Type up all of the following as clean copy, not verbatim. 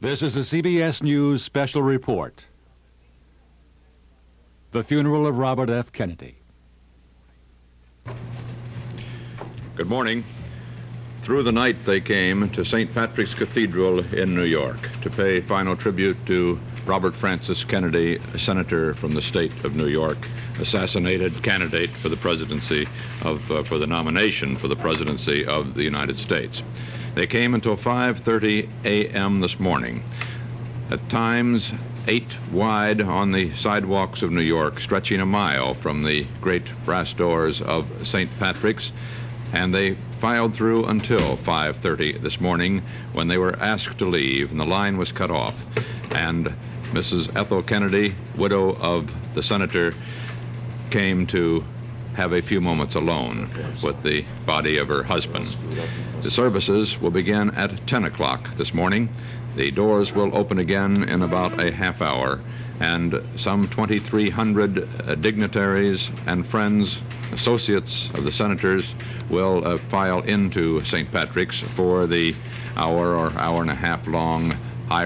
This is a CBS News special report. The funeral of Robert F. Kennedy. Good morning. Through the night they came to St. Patrick's Cathedral in New York to pay final tribute to Robert Francis Kennedy, a senator from the state of New York, assassinated candidate for the presidency for the nomination for the presidency of the United States. They came until 5:30 a.m. this morning. At times, 8 wide on the sidewalks of New York, stretching a mile from the great brass doors of St. Patrick's, and they filed through until 5:30 this morning when they were asked to leave, and the line was cut off. And Mrs. Ethel Kennedy, widow of the senator, came to have a few moments alone with the body of her husband. The services will begin at 10 o'clock this morning. The doors will open again in about a half hour, and some 2,300 dignitaries and friends, associates of the senators, will file into St. Patrick's for the hour or hour and a half long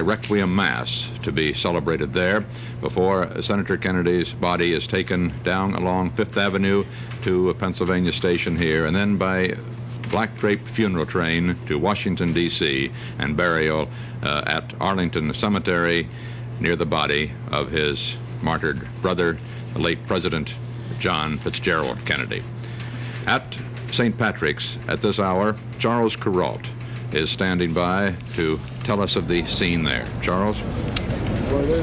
requiem mass to be celebrated there before Senator Kennedy's body is taken down along Fifth Avenue to Pennsylvania Station here, and then by black-draped funeral train to Washington, D.C., and burial at Arlington Cemetery near the body of his martyred brother, the late President John Fitzgerald Kennedy. At St. Patrick's at this hour, Charles Kuralt is standing by to tell us of the scene there. Charles?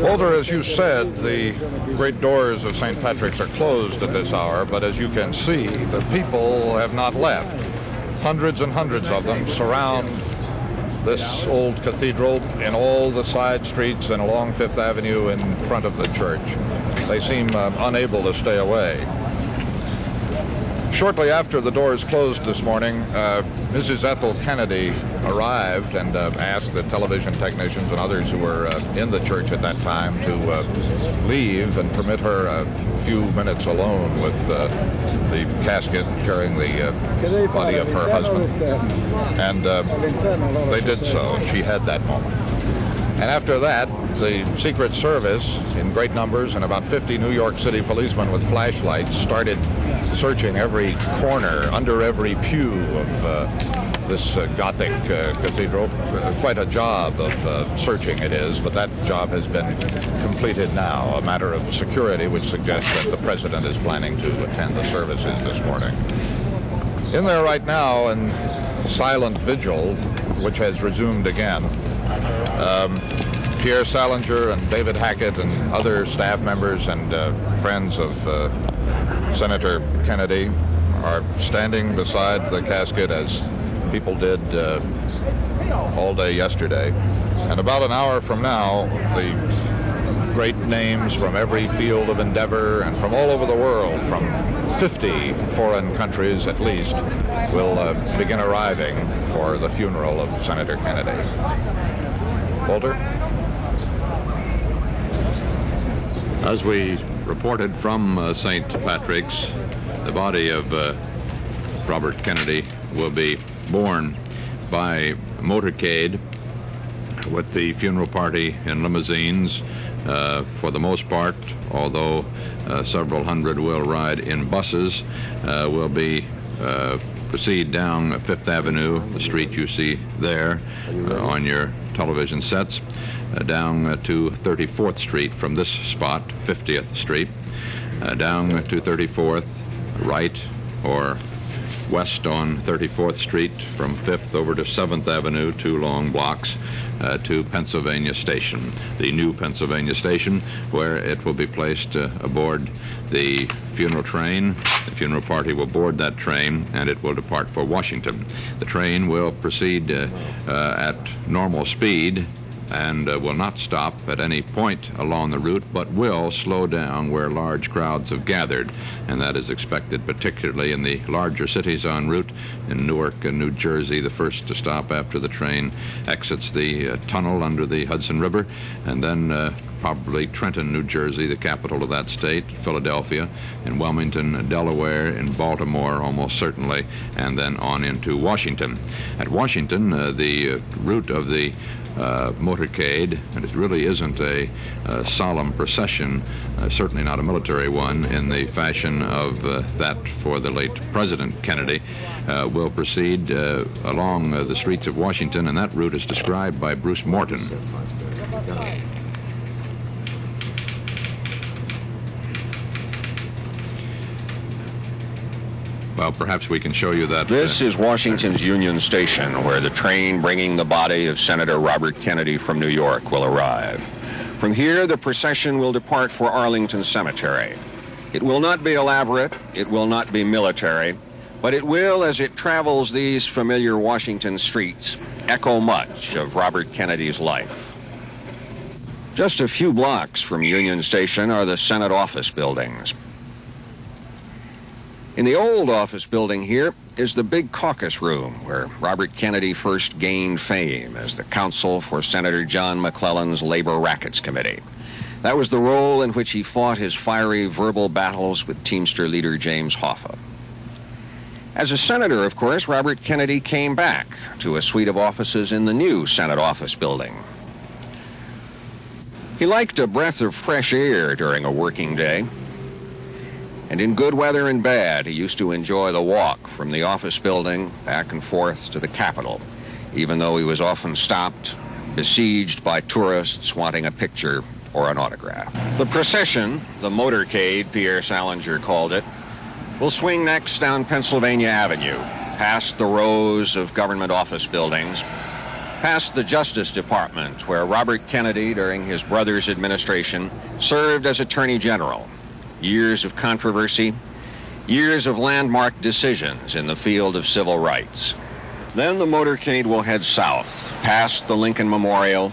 Walter, as you said, the great doors of St. Patrick's are closed at this hour, but as you can see, the people have not left. Hundreds and hundreds of them surround this old cathedral in all the side streets and along Fifth Avenue in front of the church. They seem unable to stay away. Shortly after the doors closed this morning, Mrs. Ethel Kennedy arrived and asked the television technicians and others who were in the church at that time to leave and permit her a few minutes alone with the casket carrying the body of her husband. And they did so, and she had that moment. And after that, the Secret Service, in great numbers, and about 50 New York City policemen with flashlights started searching every corner, under every pew of this Gothic cathedral. Quite a job of searching it is, but that job has been completed now. A matter of security which suggests that the President is planning to attend the services this morning. In there right now, in silent vigil, which has resumed again, Pierre Salinger and David Hackett and other staff members and friends of Senator Kennedy are standing beside the casket as people did all day yesterday. And about an hour from now, the great names from every field of endeavor and from all over the world, from 50 foreign countries at least, will begin arriving for the funeral of Senator Kennedy. Walter? As we reported from St. Patrick's, the body of Robert Kennedy will be borne by motorcade with the funeral party in limousines for the most part, although several hundred will ride in buses, will be proceed down Fifth Avenue, the street you see there on your television sets, down to 34th Street from this spot, 50th Street, down to 34th, right or west on 34th Street from 5th over to 7th Avenue, 2 long blocks, to Pennsylvania Station, the new Pennsylvania Station, where it will be placed aboard the funeral train. The funeral party will board that train, and it will depart for Washington. The train will proceed at normal speed and will not stop at any point along the route, but will slow down where large crowds have gathered, and that is expected particularly in the larger cities en route. In Newark and New Jersey, the first to stop after the train exits the tunnel under the Hudson River, and then probably Trenton, New Jersey, the capital of that state, Philadelphia, in Wilmington, Delaware, in Baltimore almost certainly, and then on into Washington. At Washington, the route of the motorcade, and it really isn't a solemn procession, certainly not a military one in the fashion of that for the late President Kennedy, will proceed along the streets of Washington, and that route is described by Bruce Morton. Well, perhaps we can show you that. This is Washington's Union Station, where the train bringing the body of Senator Robert Kennedy from New York will arrive. From here, the procession will depart for Arlington Cemetery. It will not be elaborate, it will not be military, but it will, as it travels these familiar Washington streets, echo much of Robert Kennedy's life. Just a few blocks from Union Station are the Senate office buildings. In the old office building here is the big caucus room where Robert Kennedy first gained fame as the counsel for Senator John McClellan's Labor Rackets Committee. That was the role in which he fought his fiery verbal battles with Teamster leader James Hoffa. As a senator, of course, Robert Kennedy came back to a suite of offices in the new Senate office building. He liked a breath of fresh air during a working day. And in good weather and bad, he used to enjoy the walk from the office building back and forth to the Capitol, even though he was often stopped, besieged by tourists wanting a picture or an autograph. The procession, the motorcade, Pierre Salinger called it, will swing next down Pennsylvania Avenue, past the rows of government office buildings, past the Justice Department, where Robert Kennedy, during his brother's administration, served as Attorney General. Years of controversy, years of landmark decisions in the field of civil rights. Then the motorcade will head south, past the Lincoln Memorial,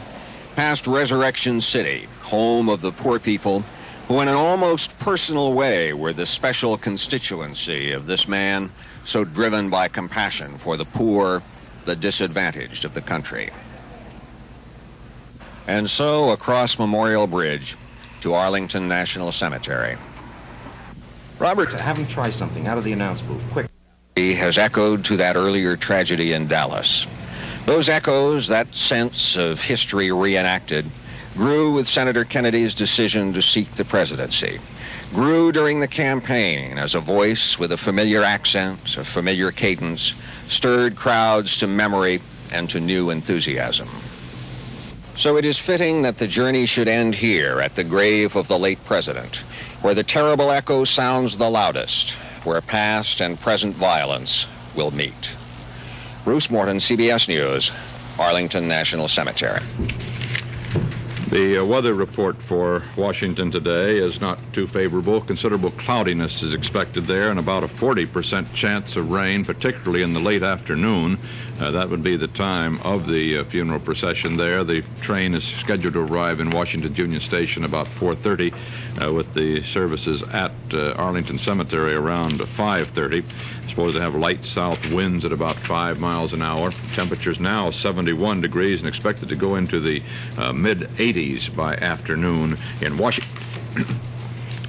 past Resurrection City, home of the poor people who in an almost personal way were the special constituency of this man so driven by compassion for the poor, the disadvantaged of the country. And so across Memorial Bridge to Arlington National Cemetery. Robert, have him try something out of the announce booth, quick. He has echoed to that earlier tragedy in Dallas. Those echoes, that sense of history reenacted, grew with Senator Kennedy's decision to seek the presidency, grew during the campaign as a voice with a familiar accent, a familiar cadence, stirred crowds to memory and to new enthusiasm. So it is fitting that the journey should end here at the grave of the late president, where the terrible echo sounds the loudest, where past and present violence will meet. Bruce Morton, CBS News, Arlington National Cemetery. The weather report for Washington today is not too favorable. Considerable cloudiness is expected there and about a 40% chance of rain, particularly in the late afternoon. That would be the time of the funeral procession there. The train is scheduled to arrive in Washington Union Station about 4:30 with the services at Arlington Cemetery around 5:30. Supposed to have light south winds at about 5 miles an hour. Temperatures now 71 degrees and expected to go into the mid-80s by afternoon in Washington.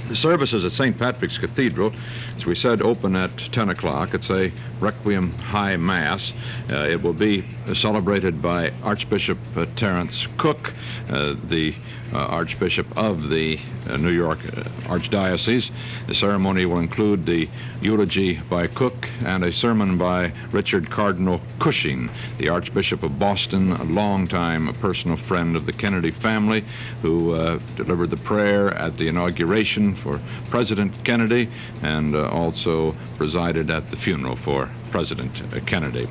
The services at St. Patrick's Cathedral, as we said, open at 10 o'clock. It's a requiem high mass. It will be celebrated by Archbishop Terence Cook, the Archbishop of the New York Archdiocese. The ceremony will include the eulogy by Cook and a sermon by Richard Cardinal Cushing, the Archbishop of Boston, a longtime personal friend of the Kennedy family, who delivered the prayer at the inauguration for President Kennedy and also presided at the funeral for President Kennedy.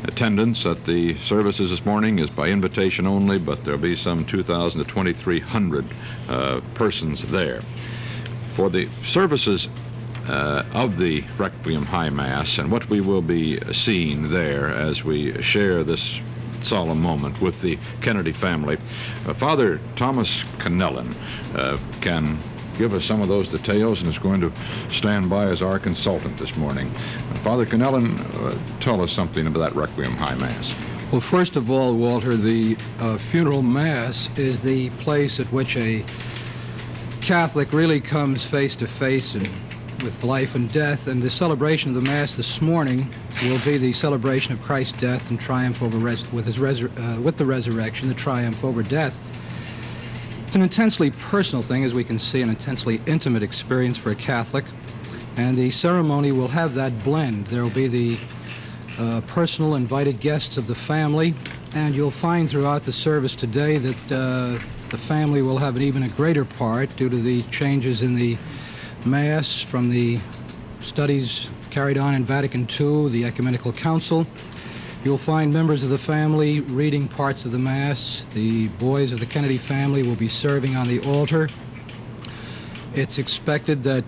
Attendance at the services this morning is by invitation only, but there'll be some 2,000 to 2,300 persons there. For the services of the Requiem High Mass and what we will be seeing there as we share this solemn moment with the Kennedy family, Father Thomas Connellan can give us some of those details and is going to stand by as our consultant this morning. Father Connellan, tell us something about that Requiem High Mass. Well, first of all, Walter, the funeral mass is the place at which a Catholic really comes face to face and with life and death, and the celebration of the Mass this morning will be the celebration of Christ's death and triumph over with the resurrection, the triumph over death. It's an intensely personal thing, as we can see, an intensely intimate experience for a Catholic, and the ceremony will have that blend. There will be the personal invited guests of the family, and you'll find throughout the service today that the family will have an even greater part due to the changes in the Mass from the studies carried on in Vatican II, the Ecumenical Council. You'll find members of the family reading parts of the Mass. The boys of the Kennedy family will be serving on the altar. It's expected that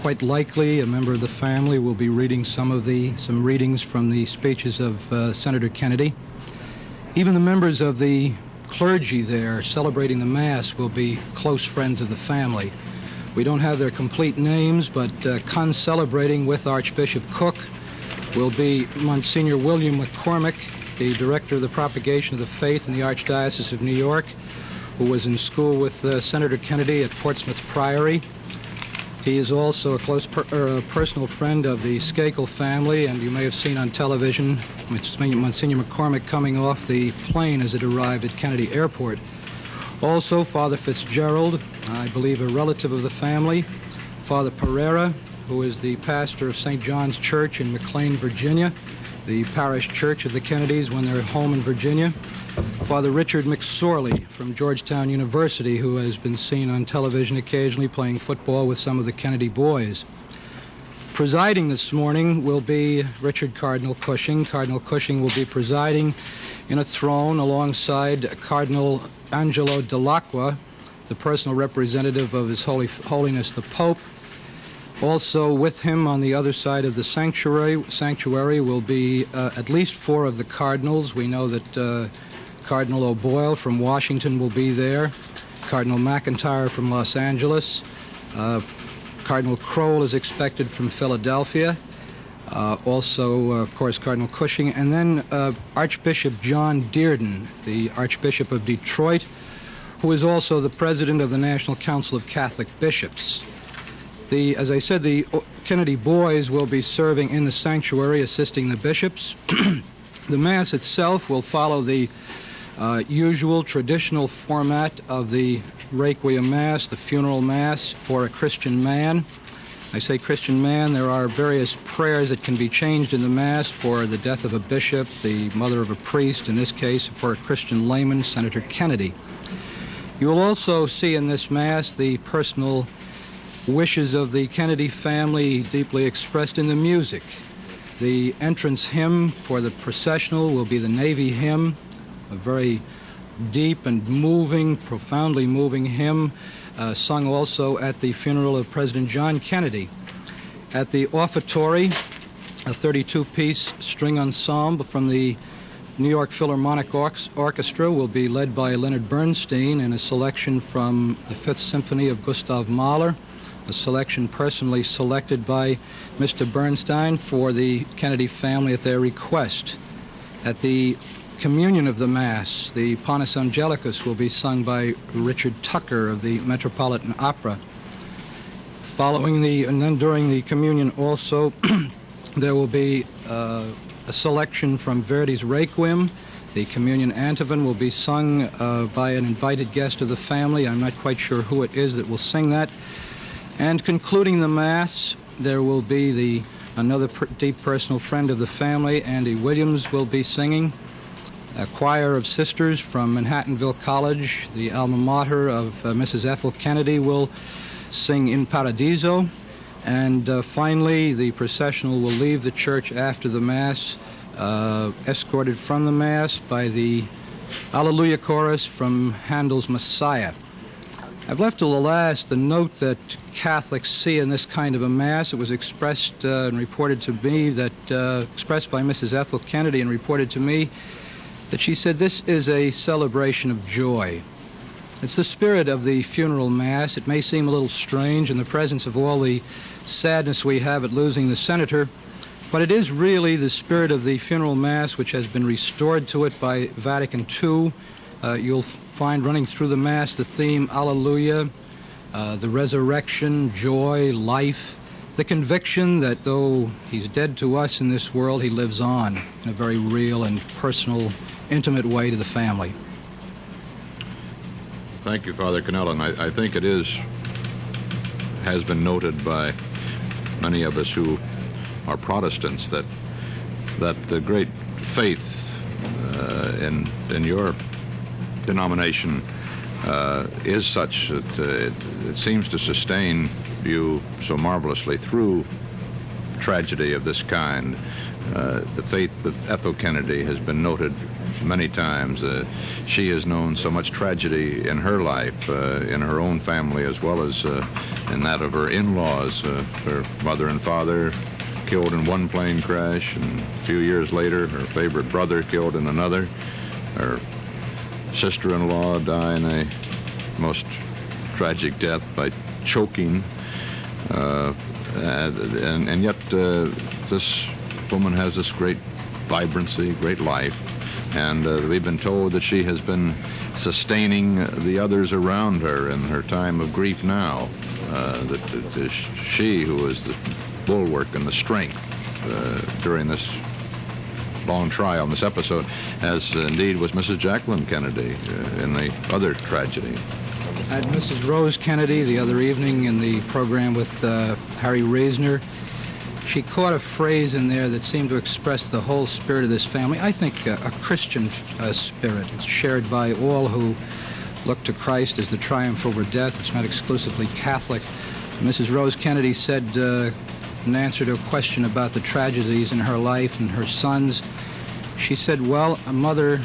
quite likely a member of the family will be reading some readings from the speeches of Senator Kennedy. Even the members of the clergy there celebrating the Mass will be close friends of the family. We don't have their complete names, but con-celebrating with Archbishop Cook will be Monsignor William McCormick, the Director of the Propagation of the Faith in the Archdiocese of New York, who was in school with Senator Kennedy at Portsmouth Priory. He is also a close personal friend of the Skakel family, and you may have seen on television Monsignor McCormick coming off the plane as it arrived at Kennedy Airport. Also, Father Fitzgerald, I believe a relative of the family, Father Pereira, who is the pastor of St. John's Church in McLean, Virginia, the parish church of the Kennedys when they're home in Virginia, Father Richard McSorley from Georgetown University, who has been seen on television occasionally playing football with some of the Kennedy boys. Presiding this morning will be Richard Cardinal Cushing. Cardinal Cushing will be presiding in a throne alongside Cardinal Angelo Dell'Acqua, the personal representative of His Holiness the Pope. Also with him on the other side of the sanctuary will be at least 4 of the cardinals. We know that Cardinal O'Boyle from Washington will be there, Cardinal McIntyre from Los Angeles, Cardinal Kroll is expected from Philadelphia, also, of course, Cardinal Cushing, and then Archbishop John Dearden, the Archbishop of Detroit, who is also the president of the National Council of Catholic Bishops. As I said, the Kennedy boys will be serving in the sanctuary, assisting the bishops. The Mass itself will follow the usual traditional format of the requiem Mass, the funeral Mass for a Christian man. I say Christian man, there are various prayers that can be changed in the Mass for the death of a bishop, the mother of a priest, in this case for a Christian layman, Senator Kennedy. You will also see in this Mass the personal wishes of the Kennedy family deeply expressed in the music. The entrance hymn for the processional will be the Navy hymn, a very deep and moving, profoundly moving hymn, sung also at the funeral of President John Kennedy. At the offertory, a 32-piece string ensemble from the New York Philharmonic Orchestra will be led by Leonard Bernstein in a selection from the Fifth Symphony of Gustav Mahler, a selection personally selected by Mr. Bernstein for the Kennedy family at their request. At the communion of the Mass, the Panis Angelicus will be sung by Richard Tucker of the Metropolitan Opera. And then during the communion also, there will be a selection from Verdi's Requiem. The communion antiphon will be sung by an invited guest of the family. I'm not quite sure who it is that will sing that. And concluding the Mass, there will be another deep personal friend of the family, Andy Williams, will be singing. A choir of sisters from Manhattanville College, the alma mater of Mrs. Ethel Kennedy, will sing In Paradiso. And finally, the processional will leave the church after the Mass, escorted from the Mass by the Alleluia Chorus from Handel's Messiah. I've left till the last the note that Catholics see in this kind of a Mass. It was expressed and reported to me expressed by Mrs. Ethel Kennedy and reported to me that she said this is a celebration of joy. It's the spirit of the funeral Mass. It may seem a little strange in the presence of all the sadness we have at losing the senator, but it is really the spirit of the funeral Mass which has been restored to it by Vatican II. You'll find running through the Mass the theme Alleluia, the resurrection, joy, life, the conviction that though he's dead to us in this world, he lives on in a very real and personal, intimate way to the family. Thank you, Father Cannella. I think it has been noted by many of us who are Protestants that the great faith in your denomination is such that it seems to sustain you so marvelously through tragedy of this kind. The faith of Ethel Kennedy has been noted many times. She has known so much tragedy in her life, in her own family, as well as in that of her in-laws. Her mother and father killed in one plane crash, and a few years later, her favorite brother killed in another. Her sister-in-law died in a most tragic death by choking. And yet this woman has this great vibrancy, great life. And we've been told that she has been sustaining the others around her in her time of grief now. That it is she who is the bulwark and the strength during this long trial, in this episode, as indeed was Mrs. Jacqueline Kennedy in the other tragedy. At Mrs. Rose Kennedy the other evening in the program with Harry Reisner, she caught a phrase in there that seemed to express the whole spirit of this family. I think a Christian spirit. It's shared by all who look to Christ as the triumph over death. It's not exclusively Catholic. Mrs. Rose Kennedy said in answer to a question about the tragedies in her life and her sons, she said, well, a mother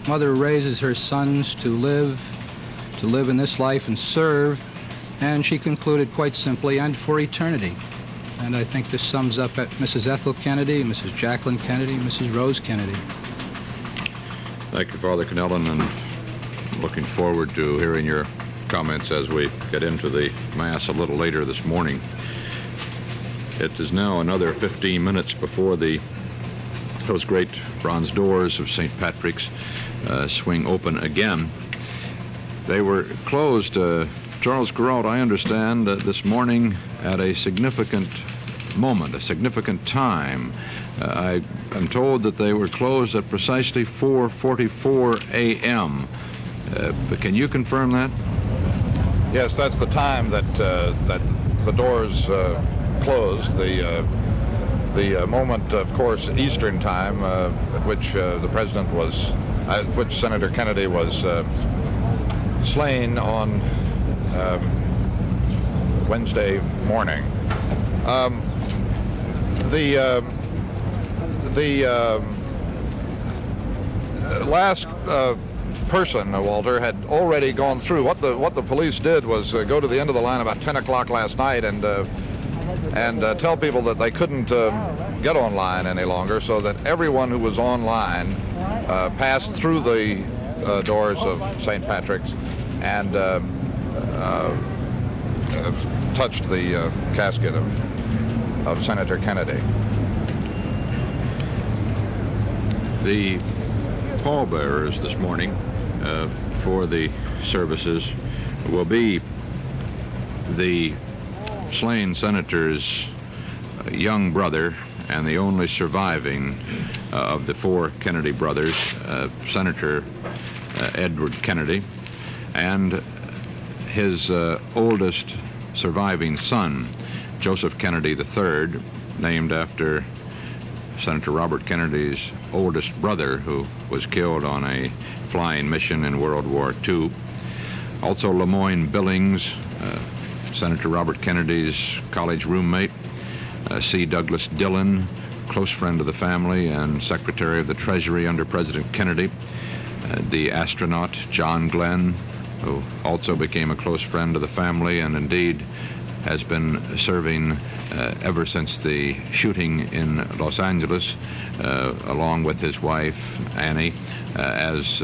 raises her sons to live in this life and serve, and she concluded quite simply, and for eternity. And I think this sums up Mrs. Ethel Kennedy, Mrs. Jacqueline Kennedy, Mrs. Rose Kennedy. Thank you, Father Cannella, and looking forward to hearing your comments as we get into the Mass a little later this morning. It is now another 15 minutes before those great bronze doors of St. Patrick's swing open again. They were closed, Charles Girault, I understand, this morning at a significant moment, a significant time. I am told that they were closed at precisely 4:44 a.m. But can you confirm that? Yes, that's the time that the doors closed. The moment, of course, Eastern time, at which which Senator Kennedy was slain on Wednesday morning. The last person, Walter, had already gone through. What the police did was go to the end of the line about 10 o'clock last night and tell people that they couldn't get online any longer, so that everyone who was online passed through the doors of St. Patrick's and touched the casket of Senator Kennedy. The pallbearers this morning for the services will be the slain senator's young brother and the only surviving of the four Kennedy brothers, Senator Edward Kennedy, and his oldest surviving son, Joseph Kennedy III, named after Senator Robert Kennedy's oldest brother, who was killed on a flying mission in World War II. Also Lemoyne Billings, Senator Robert Kennedy's college roommate, C. Douglas Dillon, close friend of the family and Secretary of the Treasury under President Kennedy, the astronaut John Glenn, who also became a close friend of the family and indeed has been serving ever since the shooting in Los Angeles, along with his wife Annie, as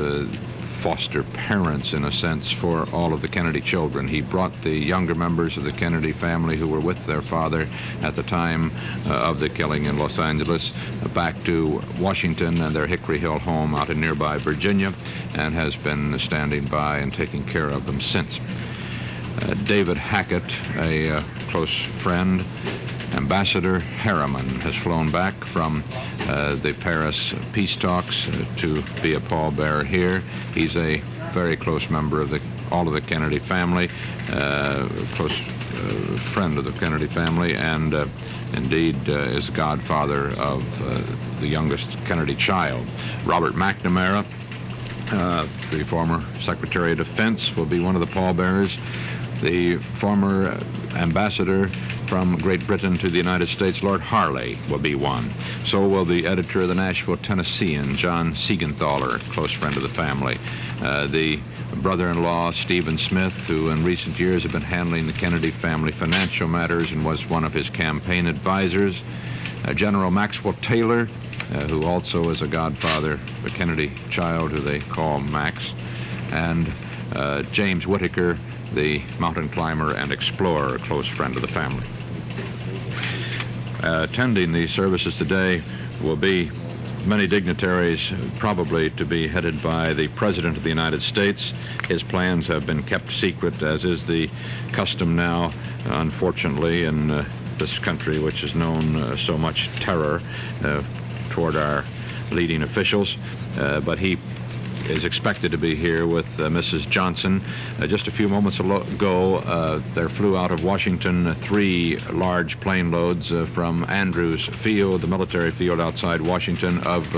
foster parents, in a sense, for all of the Kennedy children. He brought the younger members of the Kennedy family who were with their father at the time of the killing in Los Angeles back to Washington and their Hickory Hill home out in nearby Virginia, and has been standing by and taking care of them since. David Hackett, a close friend Ambassador Harriman has flown back from the Paris peace talks to be a pallbearer here. He's a very close member of all of the Kennedy family, close friend of the Kennedy family, and indeed is the godfather of the youngest Kennedy child. Robert McNamara, the former Secretary of Defense, will be one of the pallbearers. The former ambassador from Great Britain to the United States, Lord Harley, will be one. So will the editor of the Nashville Tennessean, John Siegenthaler, close friend of the family. The brother-in-law, Stephen Smith, who in recent years have been handling the Kennedy family financial matters and was one of his campaign advisors. General Maxwell Taylor, who also is a godfather, a Kennedy child who they call Max, and James Whittaker, the mountain climber and explorer, a close friend of the family. Attending these services today will be many dignitaries, probably to be headed by the President of the United States. His plans have been kept secret, as is the custom now, unfortunately, in this country, which has known so much terror toward our leading officials. But he is expected to be here with Mrs. Johnson. Just a few moments ago, there flew out of Washington 3 large plane loads from Andrews Field, the military field outside Washington, of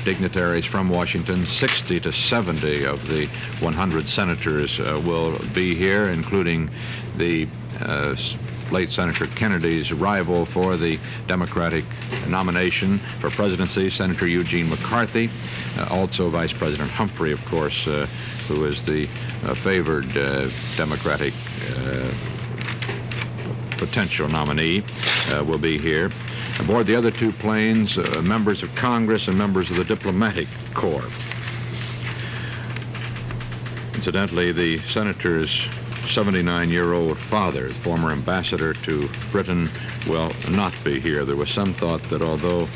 dignitaries from Washington. 60 to 70 of the 100 senators will be here, including the late Senator Kennedy's rival for the Democratic nomination for presidency, Senator Eugene McCarthy. Also Vice President Humphrey, of course, who is the favored Democratic potential nominee, will be here. Aboard the other 2 planes, members of Congress and members of the diplomatic corps. Incidentally, the senator's 79-year-old father, the former ambassador to Britain, will not be here. There was some thought that although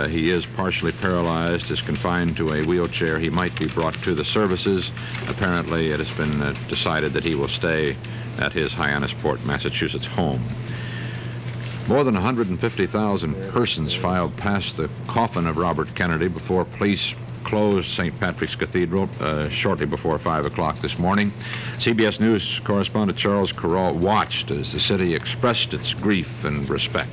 he is partially paralyzed, is confined to a wheelchair, he might be brought to the services. Apparently, it has been decided that he will stay at his Hyannisport, Massachusetts home. More than 150,000 persons filed past the coffin of Robert Kennedy before police closed St. Patrick's Cathedral shortly before 5 o'clock this morning. CBS News correspondent Charles Corral watched as the city expressed its grief and respect.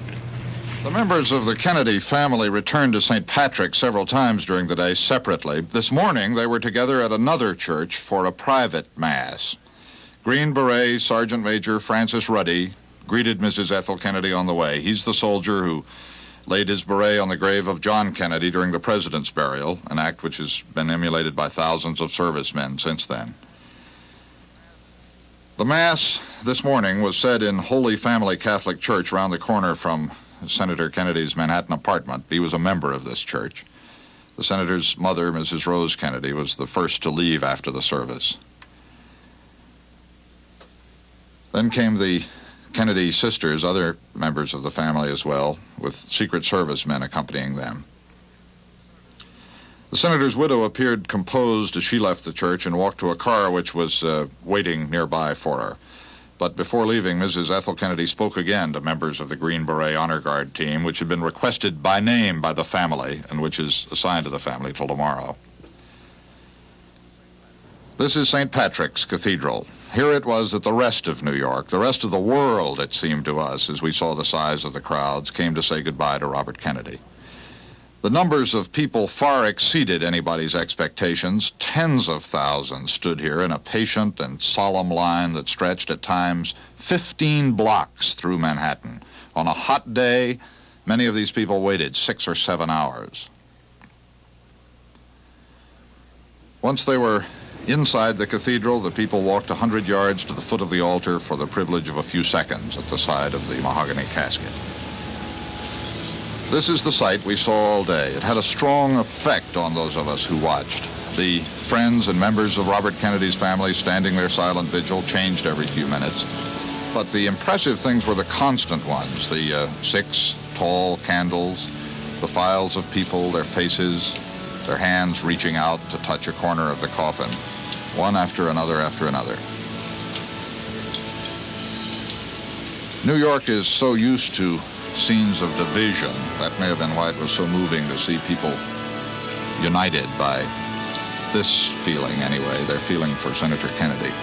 The members of the Kennedy family returned to St. Patrick's several times during the day separately. This morning, they were together at another church for a private mass. Green Beret Sergeant Major Francis Ruddy greeted Mrs. Ethel Kennedy on the way. He's the soldier who laid his beret on the grave of John Kennedy during the president's burial, an act which has been emulated by thousands of servicemen since then. The Mass this morning was said in Holy Family Catholic Church around the corner from Senator Kennedy's Manhattan apartment. He was a member of this church. The senator's mother, Mrs. Rose Kennedy, was the first to leave after the service. Then came the Kennedy sisters, other members of the family as well, with Secret Service men accompanying them. The senator's widow appeared composed as she left the church and walked to a car which was waiting nearby for her. But before leaving, Mrs. Ethel Kennedy spoke again to members of the Green Beret Honor Guard team, which had been requested by name by the family and which is assigned to the family till tomorrow. This is St. Patrick's Cathedral. Here it was that the rest of New York, the rest of the world, it seemed to us, as we saw the size of the crowds, came to say goodbye to Robert Kennedy. The numbers of people far exceeded anybody's expectations. Tens of thousands stood here in a patient and solemn line that stretched at times 15 blocks through Manhattan. On a hot day, many of these people waited 6 or 7 hours. Once they were inside the cathedral, the people walked 100 yards to the foot of the altar for the privilege of a few seconds at the side of the mahogany casket. This is the sight we saw all day. It had a strong effect on those of us who watched. The friends and members of Robert Kennedy's family standing their silent vigil changed every few minutes. But the impressive things were the constant ones, the 6 tall candles, the files of people, their faces, their hands reaching out to touch a corner of the coffin, one after another after another. New York is so used to scenes of division. That may have been why it was so moving to see people united by this feeling anyway, their feeling for Senator Kennedy.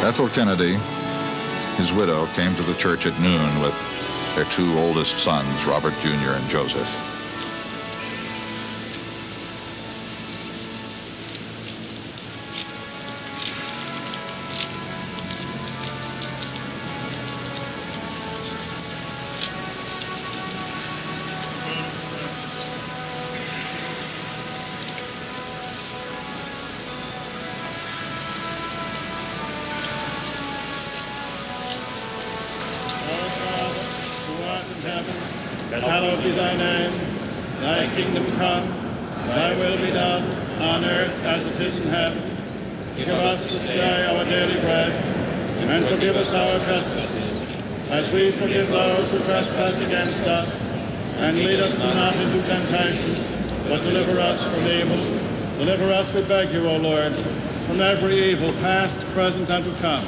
Ethel Kennedy, his widow, came to the church at noon with their two oldest sons, Robert Jr. and Joseph. Hallowed be thy name, thy kingdom come, thy will be done, on earth as it is in heaven. Give us this day our daily bread, and forgive us our trespasses, as we forgive those who trespass against us. And lead us not into temptation, but deliver us from evil. Deliver us, we beg you, O Lord, from every evil, past, present, and to come.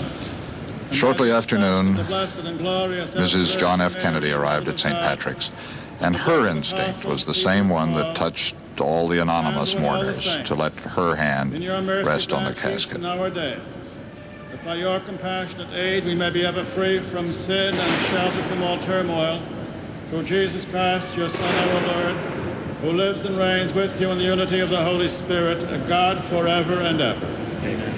Shortly after noon, Mrs. John F. Kennedy arrived at St. Patrick's, and her instinct was the same one that touched all the anonymous mourners, to let her hand rest on the casket. That by your compassionate aid we may be ever free from sin and sheltered from all turmoil, through Jesus Christ, your Son, our Lord, who lives and reigns with you in the unity of the Holy Spirit, a God forever and ever. Amen.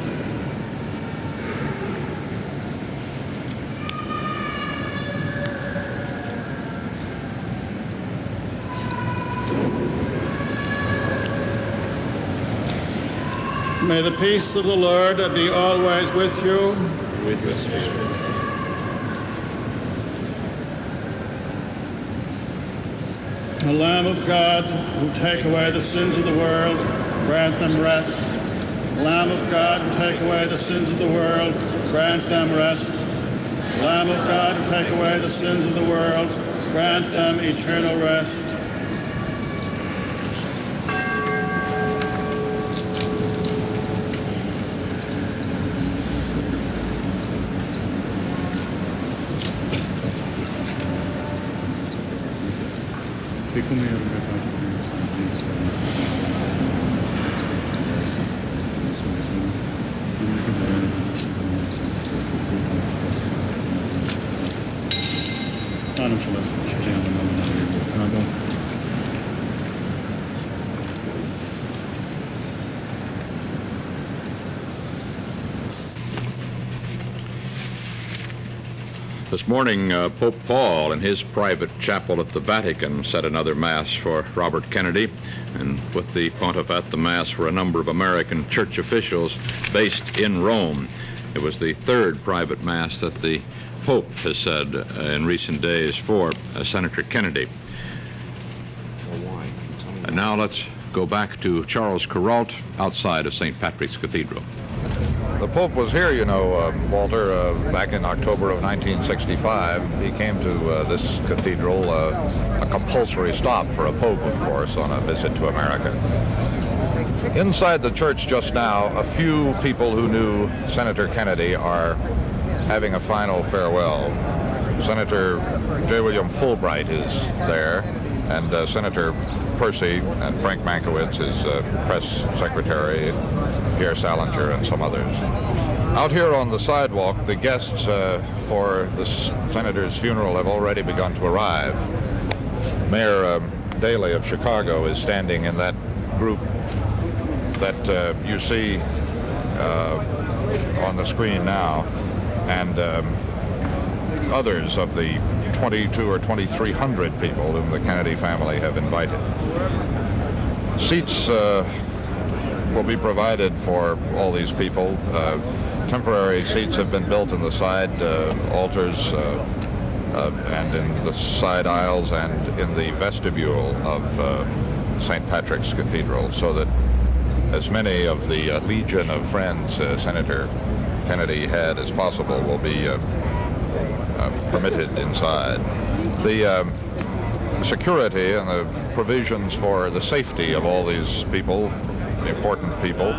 May the peace of the Lord be always with you. With your spirit. The Lamb of God, who take away the sins of the world, grant them rest. Lamb of God, who take away the sins of the world, grant them rest. Lamb of God, who take away the sins of the world, grant them eternal rest. This morning, Pope Paul, in his private chapel at the Vatican, said another Mass for Robert Kennedy, and with the Pontiffat, the Mass were a number of American church officials based in Rome. It was the third private Mass that the Pope has said in recent days for Senator Kennedy. And now let's go back to Charles Kuralt outside of St. Patrick's Cathedral. The Pope was here, you know, Walter, back in October of 1965. He came to this cathedral, a compulsory stop for a Pope, of course, on a visit to America. Inside the church just now, a few people who knew Senator Kennedy are having a final farewell. Senator J. William Fulbright is there, and Senator Percy and Frank Mankiewicz, his press secretary, Pierre Salinger, and some others. Out here on the sidewalk, the guests for the senator's funeral have already begun to arrive. Mayor Daley of Chicago is standing in that group that you see on the screen now, and others of the 22 or 2,300 people whom the Kennedy family have invited. Seats will be provided for all these people. Temporary seats have been built in the side altars and in the side aisles and in the vestibule of St. Patrick's Cathedral, so that as many of the legion of friends Senator Kennedy had as possible will be permitted inside. The security and the provisions for the safety of all these people, the important people,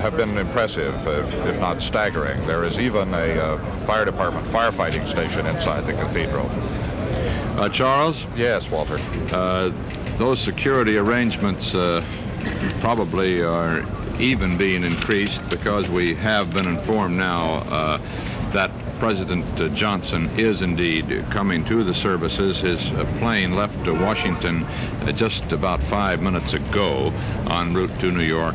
have been impressive, if not staggering. There is even a fire department firefighting station inside the cathedral. Charles? Yes, Walter. Those security arrangements probably are even being increased because we have been informed now that President Johnson is indeed coming to the services. His plane left Washington just about 5 minutes ago en route to New York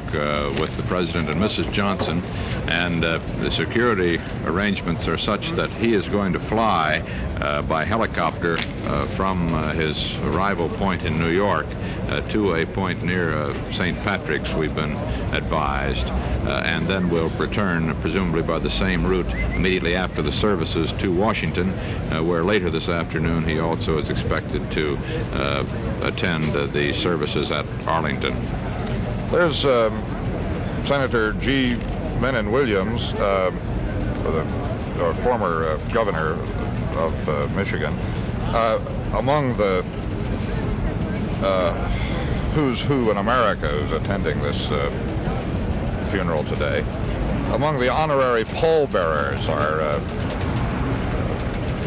with the President and Mrs. Johnson, and the security arrangements are such that he is going to fly by helicopter from his arrival point in New York to a point near St. Patrick's, we've been advised, and then we'll return presumably by the same route immediately after the services to Washington, where later this afternoon he also is expected to attend the services at Arlington. There's Senator G. Menon Williams, the former governor of Michigan, among the who's who in America who's attending this funeral today. Among the honorary pallbearers are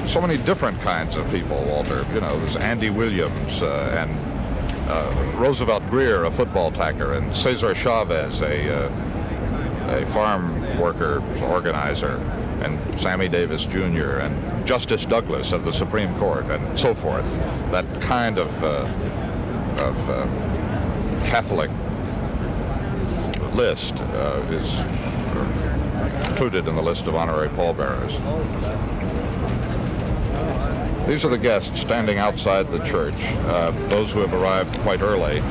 so many different kinds of people, Walter. You know, there's Andy Williams and Roosevelt Greer, a football tacker, and Cesar Chavez, a farm worker organizer, and Sammy Davis Jr., and Justice Douglas of the Supreme Court, and so forth. That kind of Catholic list is included in the list of honorary pallbearers. These are the guests standing outside the church, those who have arrived quite early.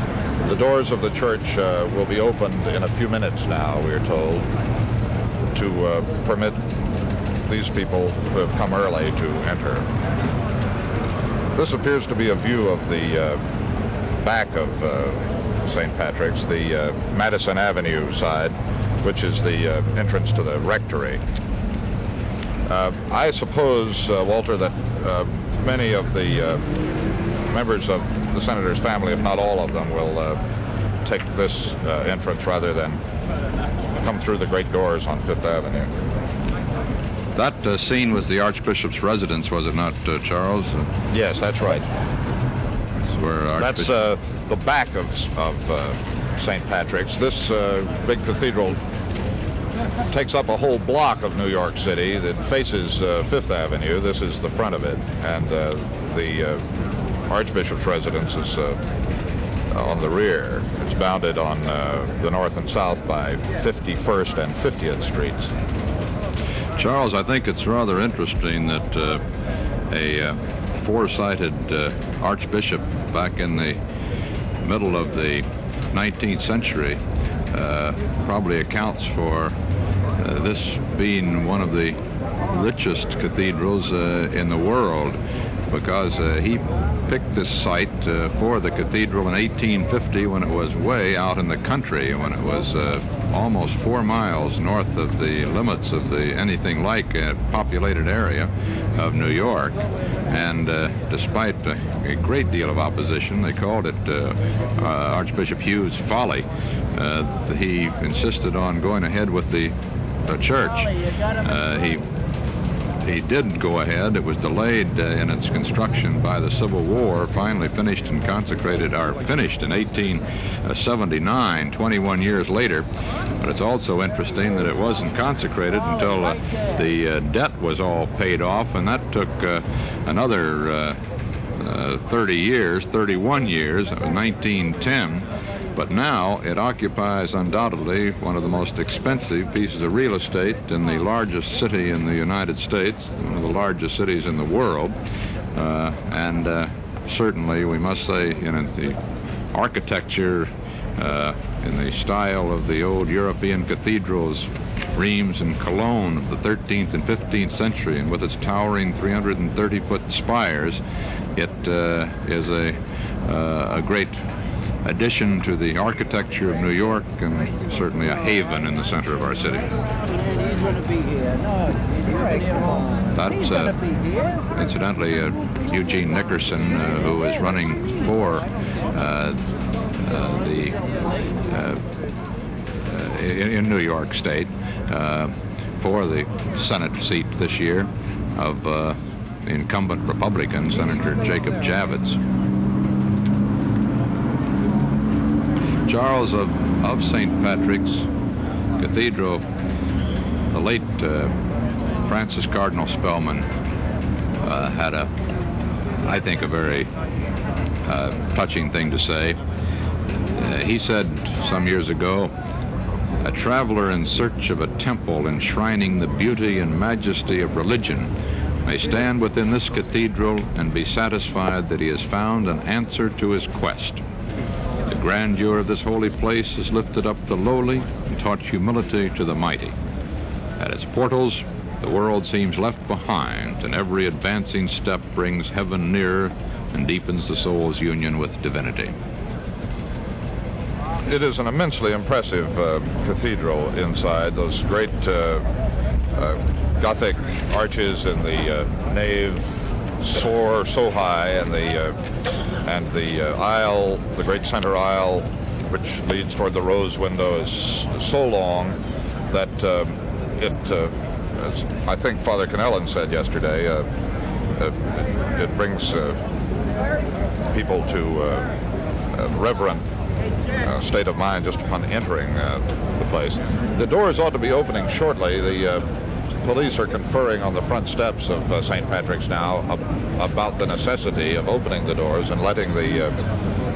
The doors of the church will be opened in a few minutes now, we are told, to permit these people who have come early to enter. This appears to be a view of the back of St. Patrick's, the Madison Avenue side, which is the entrance to the rectory. I suppose, Walter, that many of the members of the senator's family, if not all of them, will take this entrance rather than come through the great doors on Fifth Avenue. That scene was the Archbishop's residence, was it not, Charles? Yes, that's right. That's the back of St. Patrick's. This big cathedral takes up a whole block of New York City that faces Fifth Avenue. This is the front of it, and the Archbishop's residence is on the rear. It's bounded on the north and south by 51st and 50th Streets. Charles, I think it's rather interesting that a foresighted archbishop back in the middle of the 19th century probably accounts for this being one of the richest cathedrals in the world, because he picked this site for the cathedral in 1850 when it was way out in the country, when it was almost 4 miles north of the limits of the anything like a populated area of New York. And despite a great deal of opposition, they called it Archbishop Hughes' folly. He insisted on going ahead with the church. He did go ahead. It was delayed in its construction by the Civil War, finally finished and consecrated, or finished in 1879, 21 years later. But it's also interesting that it wasn't consecrated until the debt was all paid off, and that took another 30 years, 31 years, 1910. But now it occupies undoubtedly one of the most expensive pieces of real estate in the largest city in the United States, one of the largest cities in the world. And certainly we must say, you know, the architecture in the style of the old European cathedrals, Reims and Cologne of the 13th and 15th century, and with its towering 330-foot spires, it is a great addition to the architecture of New York and certainly a haven in the center of our city. That's incidentally Eugene Nickerson, who is running for in New York State for the Senate seat this year of the incumbent Republican, Senator Jacob Javits. Charles, of St. Patrick's Cathedral, the late Francis Cardinal Spellman had I think, a very touching thing to say. He said some years ago, "A traveler in search of a temple enshrining the beauty and majesty of religion may stand within this cathedral and be satisfied that he has found an answer to his quest. The grandeur of this holy place has lifted up the lowly and taught humility to the mighty. At its portals, the world seems left behind, and every advancing step brings heaven nearer and deepens the soul's union with divinity." It is an immensely impressive cathedral inside. Those great Gothic arches in the nave soar so high, and the aisle, the great center aisle, which leads toward the rose window, is so long that as I think Father Kennellan said yesterday, it brings people to a reverent state of mind just upon entering the place. The doors ought to be opening shortly. The police are conferring on the front steps of St. Patrick's now about the necessity of opening the doors and letting the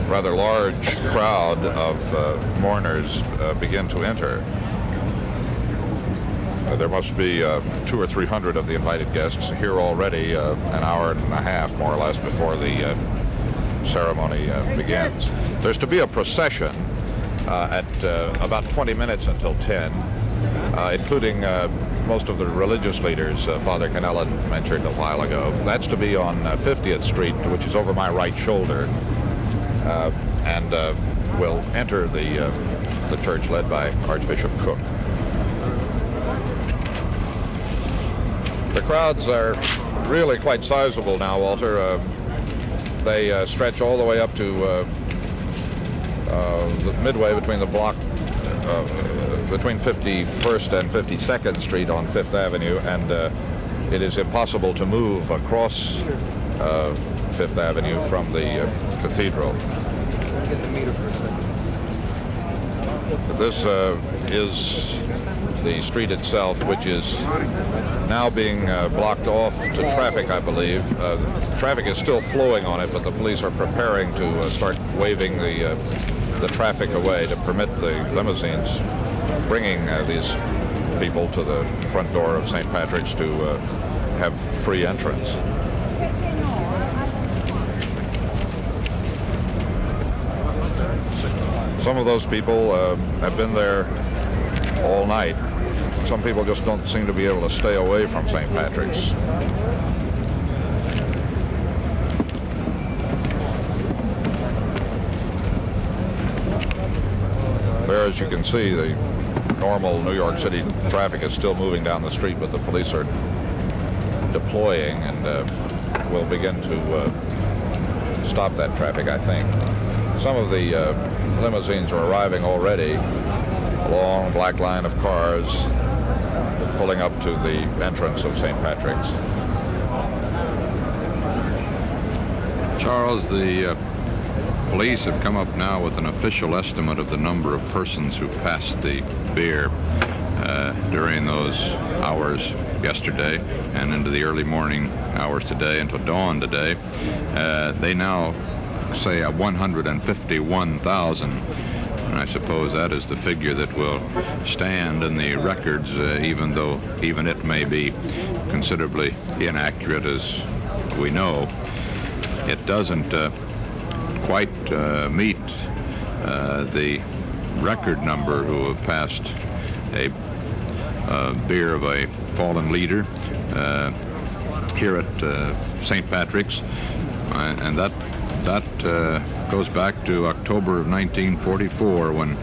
rather large crowd of mourners begin to enter. There must be 200 or 300 of the invited guests here already, an hour and a half, more or less, before the ceremony begins. There's to be a procession at about 20 minutes until 10, including most of the religious leaders Father Kennellan mentioned a while ago. That's to be on 50th Street, which is over my right shoulder, and will enter the church led by Archbishop Cook. The crowds are really quite sizable now, Walter. They stretch all the way up to the midway between the block, between 51st and 52nd Street on Fifth Avenue, and it is impossible to move across Fifth Avenue from the cathedral. This is the street itself, which is now being blocked off to traffic, I believe. Traffic is still flowing on it, but the police are preparing to start waving the traffic away to permit the limousines bringing these people to the front door of St. Patrick's to have free entrance. Some of those people have been there all night. Some people just don't seem to be able to stay away from St. Patrick's. There, as you can see, the normal New York City traffic is still moving down the street, but the police are deploying and will begin to stop that traffic, I think. Some of the limousines are arriving already. A long black line of cars pulling up to the entrance of St. Patrick's. Charles, the police have come up now with an official estimate of the number of persons who passed the beer during those hours yesterday and into the early morning hours today until dawn today. They now say 151,000. And I suppose that is the figure that will stand in the records, even it may be considerably inaccurate, as we know. It doesn't quite meet the record number who have passed a beer of a fallen leader here at St. Patrick's, and that That goes back to October of 1944 when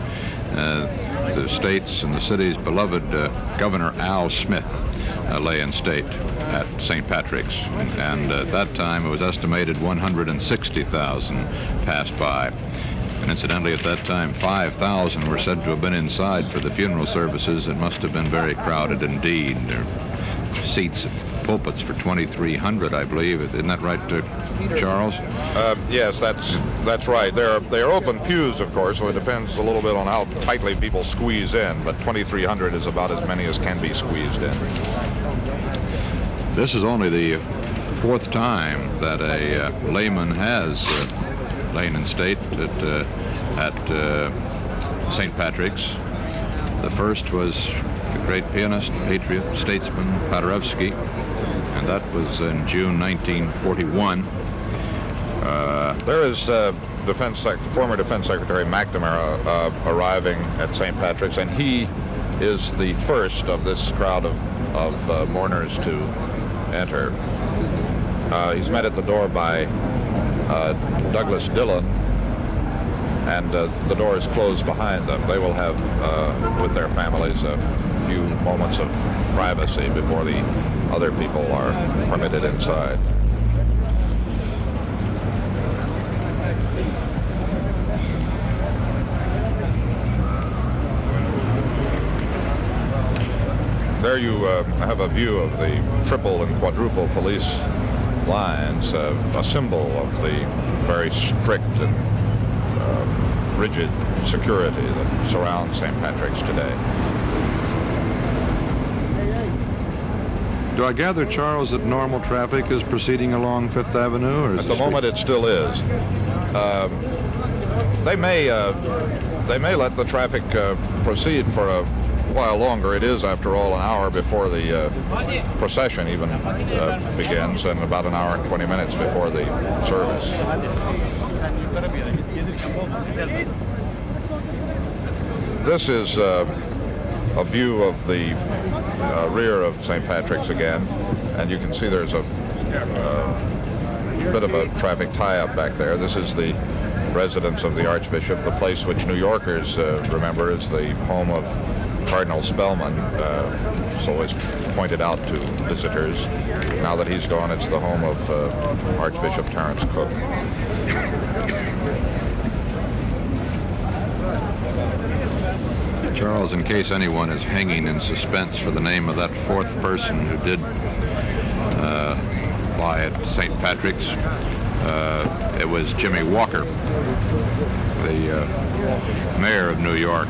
the state's and the city's beloved Governor Al Smith lay in state at St. Patrick's. And at that time, it was estimated 160,000 passed by. And incidentally, at that time, 5,000 were said to have been inside for the funeral services. It must have been very crowded indeed. There are seats, pulpits for 2,300, I believe. Isn't that right, Charles? Yes, that's right. They're open pews, of course, so it depends a little bit on how tightly people squeeze in, but 2,300 is about as many as can be squeezed in. This is only the fourth time that a layman has lain in state at St. Patrick's. The first was the great pianist, patriot, statesman Paderewski, and that was in June 1941. There is former Defense Secretary McNamara arriving at St. Patrick's, and he is the first of this crowd of mourners to enter. He's met at the door by Douglas Dillon, and the door is closed behind them. They will have, with their families, a few moments of privacy before the other people are permitted inside. There you have a view of the triple and quadruple police lines, a symbol of the very strict and rigid security that surrounds St. Patrick's today. Do I gather, Charles, that normal traffic is proceeding along Fifth Avenue? Or At the moment, it still is. They may let the traffic proceed for a while longer. It is, after all, an hour before the procession even begins, and about an hour and 20 minutes before the service. This is a view of the rear of St. Patrick's again, and you can see there's a bit of a traffic tie-up back there. This is the residence of the Archbishop, the place which New Yorkers remember is the home of Cardinal Spellman. It's always pointed out to visitors. Now that he's gone, it's the home of Archbishop Terence Cook. Charles, in case anyone is hanging in suspense for the name of that fourth person who did lie at St. Patrick's, it was Jimmy Walker, the mayor of New York.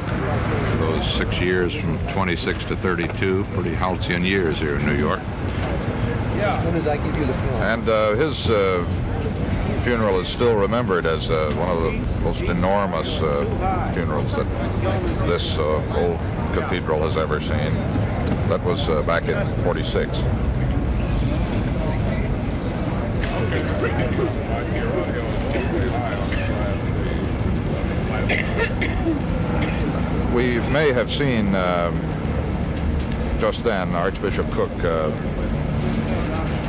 Those 6 years from 26 to 32, pretty halcyon years here in New York. And his funeral is still remembered as one of the most enormous funerals that this old cathedral has ever seen. That was back in '46. We may have seen just then Archbishop Cook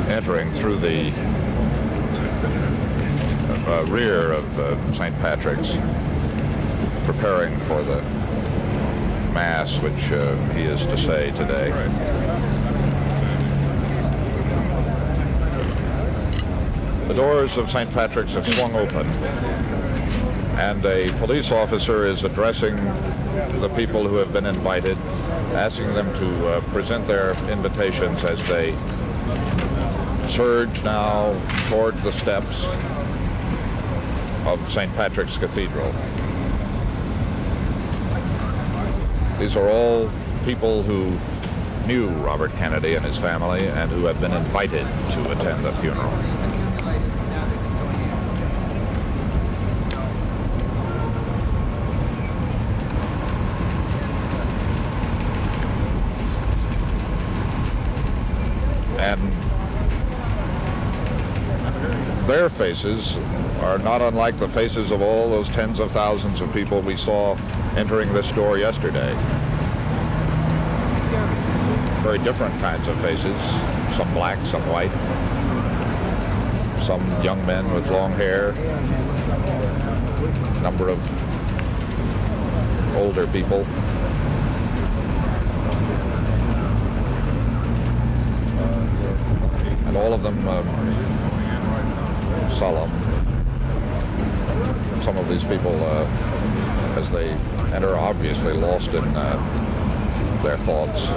entering through the rear of St. Patrick's, preparing for the Mass which he is to say today. The doors of St. Patrick's have swung open, and a police officer is addressing the people who have been invited, asking them to present their invitations as they surge now toward the steps of St. Patrick's Cathedral. These are all people who knew Robert Kennedy and his family and who have been invited to attend the funeral. And their faces are not unlike the faces of all those tens of thousands of people we saw entering this door yesterday. Very different kinds of faces, some black, some white, some young men with long hair, a number of older people. And all of them solemn. Some of these people, as they enter, are obviously lost in their thoughts.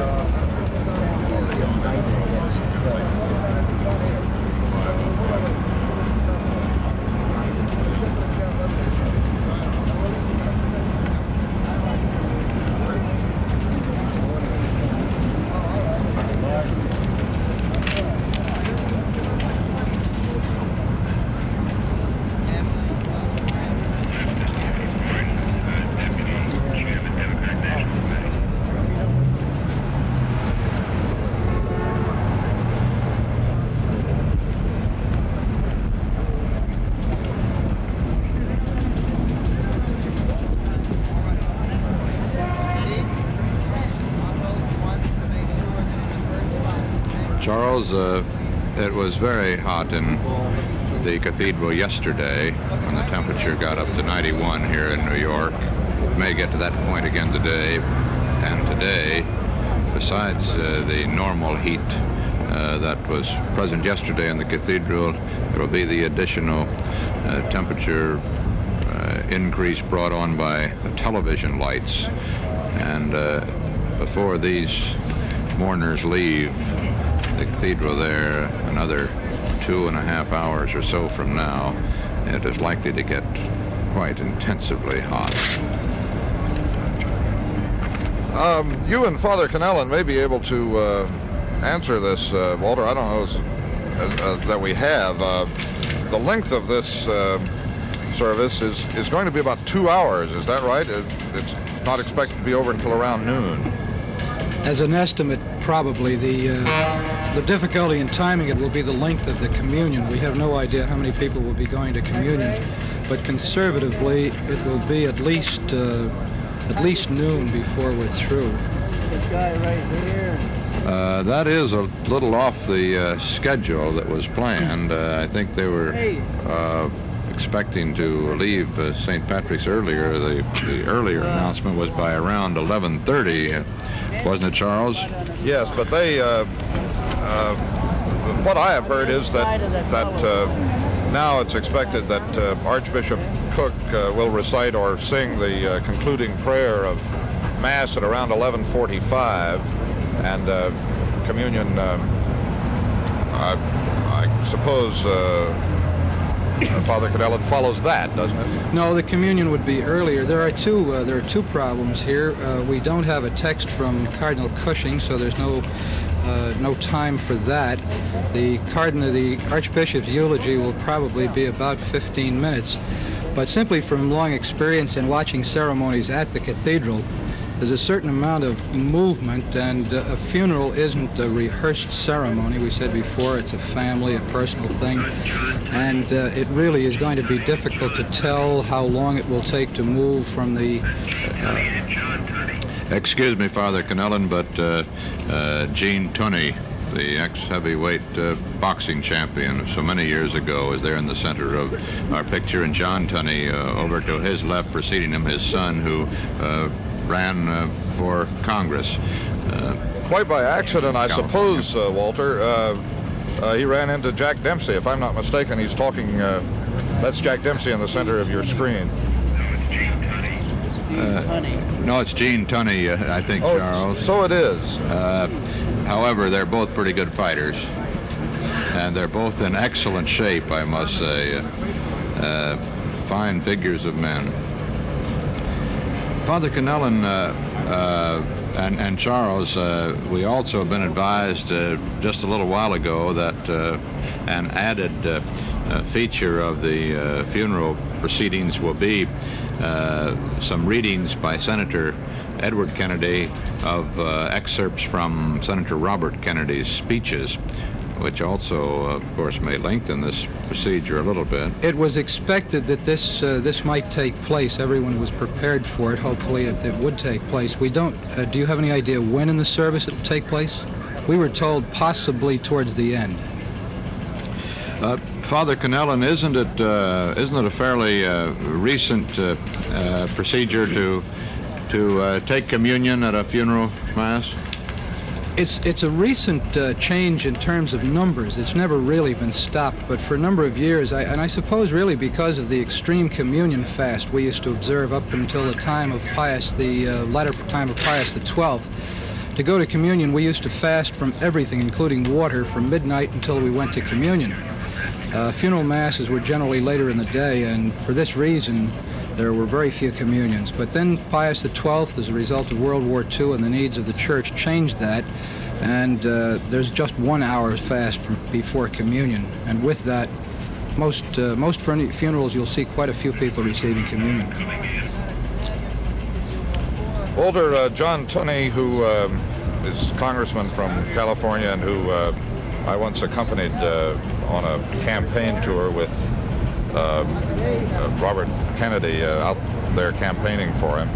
Charles, it was very hot in the cathedral yesterday when the temperature got up to 91 here in New York. It may get to that point again today. And today, besides the normal heat that was present yesterday in the cathedral, there will be the additional temperature increase brought on by the television lights. And before these mourners leave the cathedral there another 2.5 hours or so from now, it is likely to get quite intensively hot. You and Father Connellan may be able to answer this, Walter. I don't know that we have. The length of this service is going to be about 2 hours. Is that right? It's not expected to be over until around noon. As an estimate, probably. The difficulty in timing it will be the length of the communion. We have no idea how many people will be going to communion, but conservatively, it will be at least noon before we're through. This guy right here. That is a little off the schedule that was planned. I think they were expecting to leave St. Patrick's earlier. The earlier announcement was by around 11:30, wasn't it, Charles? Yes, but they. What I have heard is that now it's expected that Archbishop Cook will recite or sing the concluding prayer of Mass at around 11:45, and communion. I suppose Father Cathedral follows that, doesn't it? No, the communion would be earlier. There are two problems here. We don't have a text from Cardinal Cushing, so there's no time for that. The Archbishop's eulogy will probably be about 15 minutes. But simply from long experience in watching ceremonies at the cathedral, there's a certain amount of movement, and a funeral isn't a rehearsed ceremony. We said before, it's a family, a personal thing, and it really is going to be difficult to tell how long it will take to move from the... Excuse me, Father Connellan, but Gene Tunney, the ex-heavyweight boxing champion so many years ago, is there in the center of our picture, and John Tunney over to his left, preceding him, his son, who ran for Congress. Quite by accident, I suppose, Walter. He ran into Jack Dempsey. If I'm not mistaken, he's talking... that's Jack Dempsey in the center of your screen. No, it's Gene Tunney, I think, Charles. So it is. However, they're both pretty good fighters, and they're both in excellent shape, I must say. Fine figures of men. Father Connellan and Charles, we also have been advised just a little while ago that an added feature of the funeral proceedings will be some readings by Senator Edward Kennedy of excerpts from Senator Robert Kennedy's speeches, which also, of course, may lengthen this procedure a little bit. It was expected that this might take place. Everyone was prepared for it. Hopefully it would take place. We don't... do you have any idea when in the service it will take place? We were told possibly towards the end. Father Cannellan, isn't it a fairly recent procedure to take communion at a funeral mass? It's a recent change in terms of numbers. It's never really been stopped, but for a number of years, and I suppose really because of the extreme communion fast we used to observe up until the time of the latter time of Pius XII. To go to communion, we used to fast from everything, including water, from midnight until we went to communion. Funeral masses were generally later in the day, and for this reason, there were very few communions. But then Pius XII, as a result of World War II and the needs of the church, changed that, and there's just 1 hour fast before communion. And with that, most funerals you'll see quite a few people receiving communion. Older John Tunney, who is congressman from California and who I once accompanied on a campaign tour with Robert Kennedy out there campaigning for him,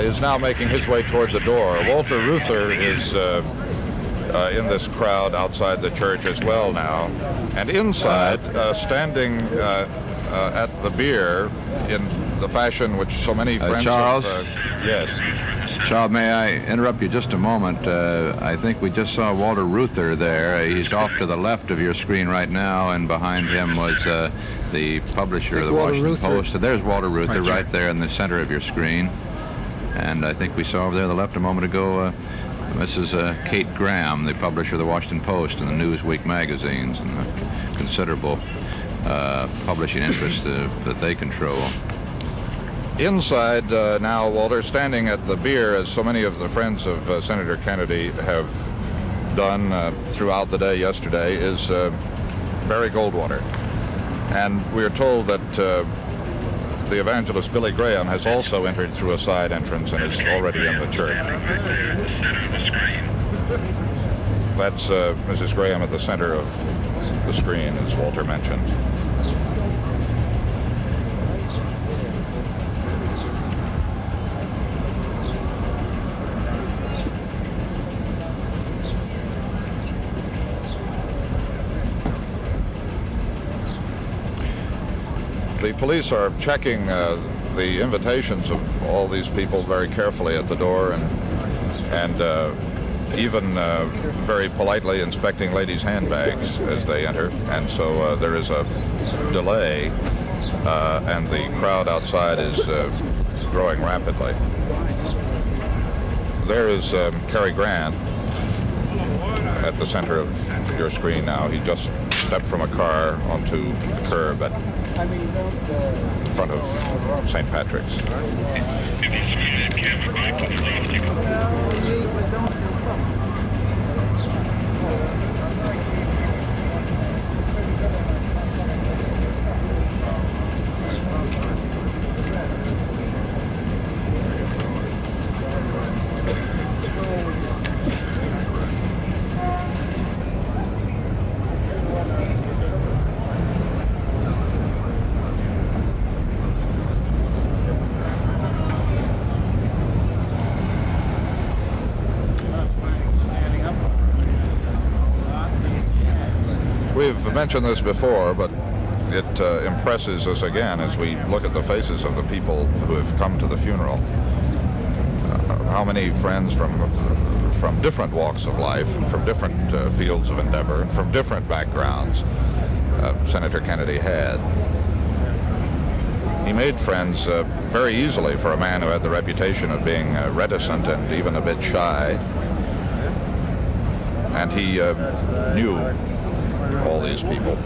is now making his way toward the door. Walter Reuther is in this crowd outside the church as well now. And inside, standing at the bier in the fashion which so many friends Charles? Yes. Charles, may I interrupt you just a moment? I think we just saw Walter Reuther there. He's off to the left of your screen right now, and behind him was the publisher of the Washington Post. So there's Walter Reuther right there in the center of your screen. And I think we saw over there on the left a moment ago Mrs. Kate Graham, the publisher of the Washington Post and the Newsweek magazines, and the considerable publishing interests that they control. Inside now, Walter, standing at the bier, as so many of the friends of Senator Kennedy have done throughout the day yesterday, is Barry Goldwater. And we are told that the evangelist Billy Graham has also entered through a side entrance and is already in the church. That's Mrs. Graham at the center of the screen, as Walter mentioned. The police are checking the invitations of all these people very carefully at the door, and even very politely inspecting ladies' handbags as they enter. And so there is a delay, and the crowd outside is growing rapidly. There is Cary Grant at the center of your screen now. He just stepped from a car onto the curb at in front of St. Patrick's. We've mentioned this before, but it impresses us again as we look at the faces of the people who have come to the funeral. How many friends from different walks of life and from different fields of endeavor and from different backgrounds Senator Kennedy had. He made friends very easily for a man who had the reputation of being reticent and even a bit shy. And he knew all these people.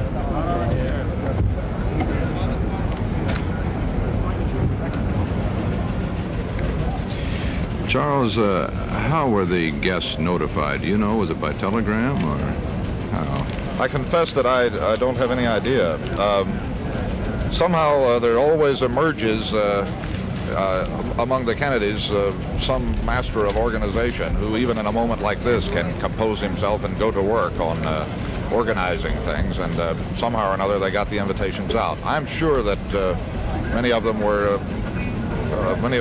Charles, how were the guests notified? Do you know, was it by telegram or how? I confess that I don't have any idea. Somehow there always emerges among the Kennedys some master of organization who, even in a moment like this, can compose himself and go to work on organizing things, and somehow or another they got the invitations out. I'm sure that many of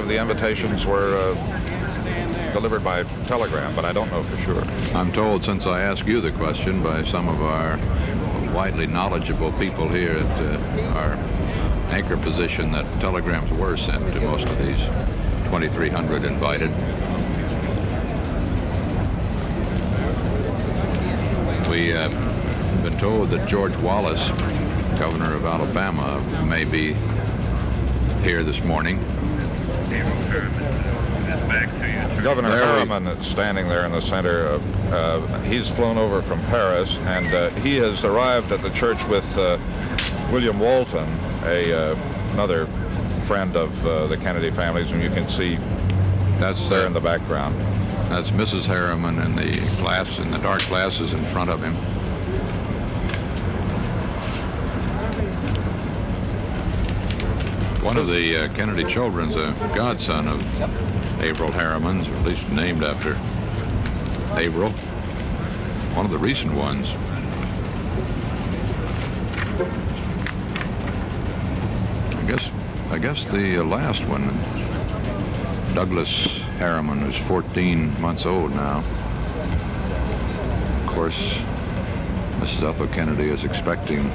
the invitations were delivered by telegram, but I don't know for sure. I'm told, since I asked you the question, by some of our widely knowledgeable people here at our anchor position that telegrams were sent to most of these 2,300 invited. We have been told that George Wallace, governor of Alabama, may be here this morning. Governor Harriman is standing there in the center. He's flown over from Paris, and he has arrived at the church with William Walton, another friend of the Kennedy families, and you can see That's there in the background. That's Mrs. Harriman in the glass, in the dark glasses in front of him. One of the Kennedy children's a godson of Averell Harriman's, or at least named after Averell. One of the recent ones. I guess the last one, Douglas Harriman, who's 14 months old now. Of course, Mrs. Ethel Kennedy is expecting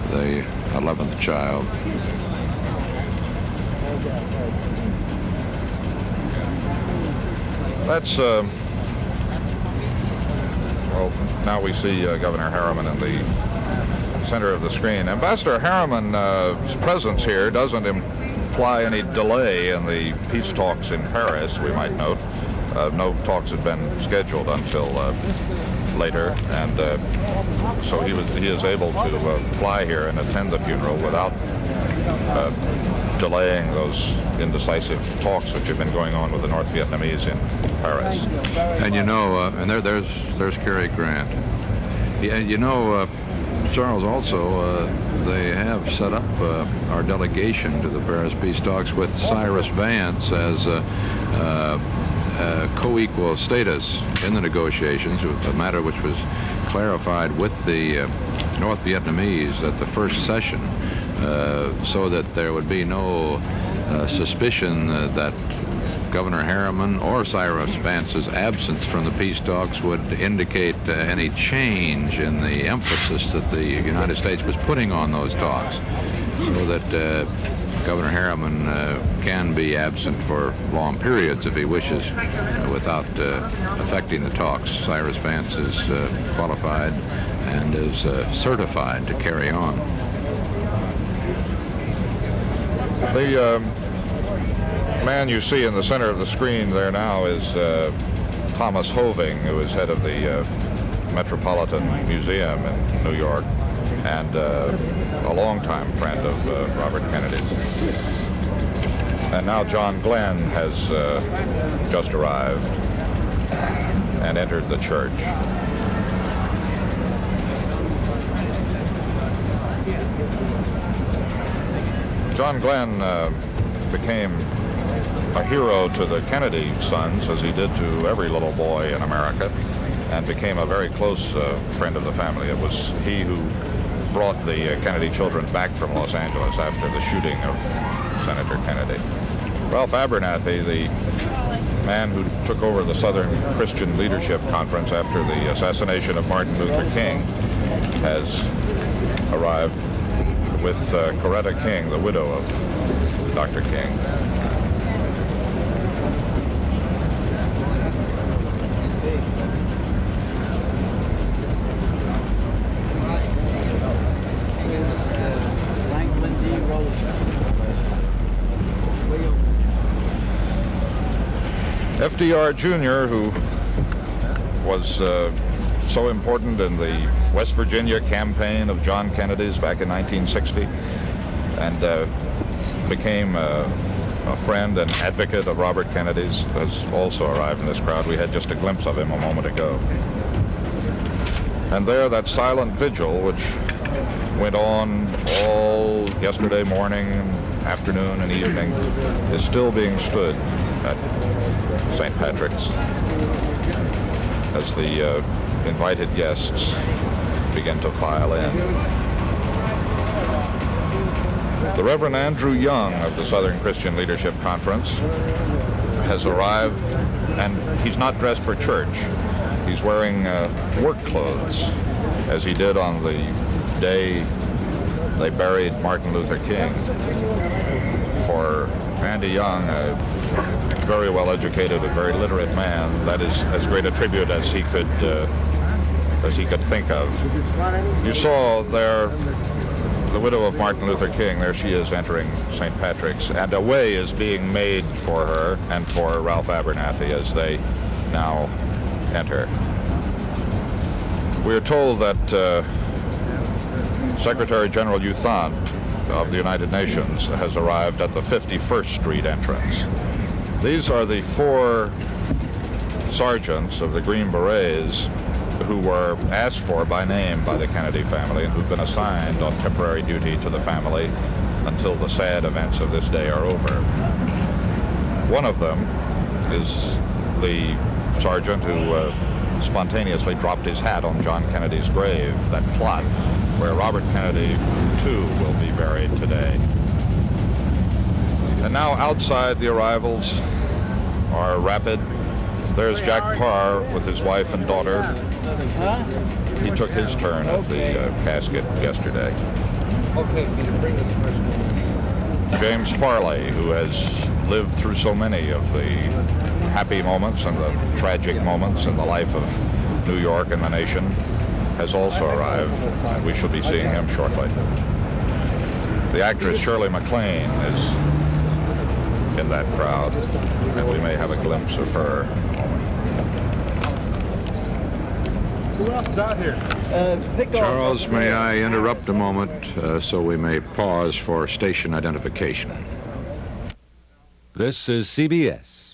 the 11th child. That's, well, now we see Governor Harriman in the center of the screen. Ambassador Harriman's presence here doesn't imply any delay in the peace talks in Paris, we might note. No talks had been scheduled until later, and so he is able to fly here and attend the funeral without delaying those indecisive talks which have been going on with the North Vietnamese in Paris. And you know, and there's Cary Grant. Yeah, you know, Charles, also they have set up our delegation to the Paris peace talks with Cyrus Vance as co-equal status in the negotiations, a matter which was clarified with the North Vietnamese at the first session, so that there would be no suspicion that Governor Harriman or Cyrus Vance's absence from the peace talks would indicate any change in the emphasis that the United States was putting on those talks, so that Governor Harriman can be absent for long periods if he wishes without affecting the talks. Cyrus Vance is qualified and is certified to carry on. The man you see in the center of the screen there now is Thomas Hoving, who is head of the Metropolitan Museum in New York, and a longtime friend of Robert Kennedy's. And now John Glenn has just arrived and entered the church. John Glenn became a hero to the Kennedy sons, as he did to every little boy in America, and became a very close friend of the family. It was he who brought the Kennedy children back from Los Angeles after the shooting of Senator Kennedy. Ralph Abernathy, the man who took over the Southern Christian Leadership Conference after the assassination of Martin Luther King, has arrived with Coretta King, the widow of Dr. King. FDR Jr., who was so important in the West Virginia campaign of John Kennedy's back in 1960, and became a friend and advocate of Robert Kennedy's, has also arrived in this crowd. We had just a glimpse of him a moment ago. And there, that silent vigil, which went on all yesterday morning, afternoon, and evening, is still being stood at St. Patrick's as the invited guests begin to file in. The Reverend Andrew Young of the Southern Christian Leadership Conference has arrived, and he's not dressed for church. He's wearing work clothes, as he did on the day they buried Martin Luther King. For Andy Young, a very well-educated, a very literate man, that is as great a tribute as he could think of. You saw there the widow of Martin Luther King. There she is entering St. Patrick's, and a way is being made for her and for Ralph Abernathy as they now enter. We are told that Secretary General U Thant of the United Nations has arrived at the 51st Street entrance. These are the 4 sergeants of the Green Berets who were asked for by name by the Kennedy family and who've been assigned on temporary duty to the family until the sad events of this day are over. One of them is the sergeant who spontaneously dropped his hat on John Kennedy's grave, that plot where Robert Kennedy, too, will be buried today. And now outside the arrivals are rapid. There's Jack Parr with his wife and daughter. He took his turn at the casket yesterday. James Farley, who has lived through so many of the happy moments and the tragic moments in the life of New York and the nation, has also arrived, and we shall be seeing him shortly. The actress Shirley MacLaine is in that crowd, and we may have a glimpse of her. Who else is out here? Charles, may I interrupt a moment so we may pause for station identification? This is CBS.